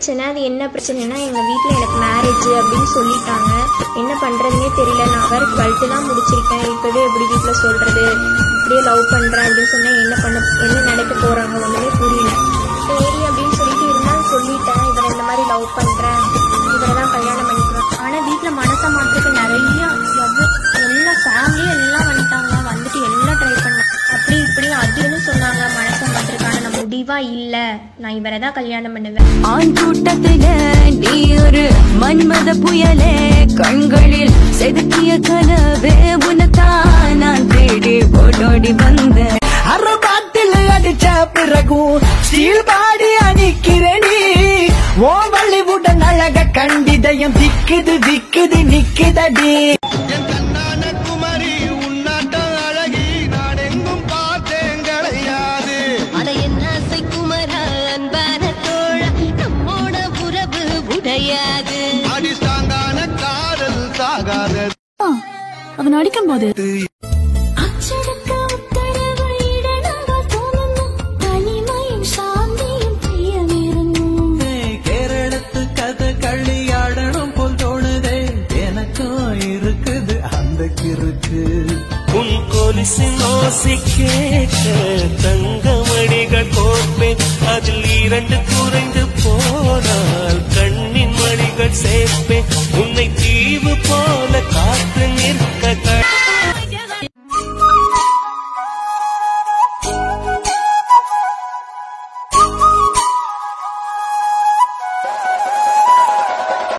பிரச்சனை. அது என்ன பிரச்சனைனா, எங்கள் வீட்டில் எனக்கு மேரேஜ் அப்படின்னு சொல்லிட்டாங்க. என்ன பண்ணுறதுனே தெரியல. நான் வேறு 12th தான் முடிச்சிருக்கேன். இப்போவே எப்படி வீட்டில் சொல்கிறது, இப்படியே லவ் பண்ணுறேன் அப்படின்னு சொன்னால் என்ன நடக்க போகிறாங்க ஒன்றுமே புரியல. சரி அப்படின்னு சொல்லிட்டு இருந்தாலும் சொல்லிட்டேன், இவரை இந்த மாதிரி லவ் பண்ணுறேன், இவரை தான் கல்யாணம் பண்ணிக்கிறேன். ஆனால் வீட்டில் மனசை மாற்றுறதுக்கு நிறையா எல்லா ஃபேமிலியும் எல்லாம் வந்துட்டு எல்லாம் ட்ரை பண்ணேன். அப்படி இப்படி அதுன்னு சொன்னாங்க மனசை மாற்றுறதுக்கான. நான் முடிவா இல்லை, நான் இவரை தான் கல்யாணம் பண்ணுவேன். ஆண் கூட்டத்துல நீ ஒரு மன்மத புயலே, கண்களில் செதுக்கிய கனவே உனத்தான் நான் தேடி ஓடோடி வந்தேன். அறுபாட்டில் அடிச்ச பிறகும் ஸ்டீல் பாடி அணிக்கிறனி ஓ வள்ளிவுடன் அழக கண்டிதயம் திக்குது விக்குது நிக்குதடி. என் கண்ணான குமரி உன்னாட்ட அழகி நான் எங்கும் பார்த்தேன் கிடையாது. அட என்ன குமரா அன்பான தோழ, நம்மோட உறவு உடையாது. அடிஸ்தாங்கான காதல் சாகாத. அவன் அடிக்கும் போது கேரளத்து கதை கள்ளியாடணும் போல் தோணுதே, எனக்கும் இருக்குது அந்த கிறுக்கு. உன் கொலுசின் ஓசை கேட்க தங்கமணிகள் கோர்ப்பேன். அதில் 2 குறைந்து போனால் கண்ணின் மணிகள் சேர்ப்பேன். உன்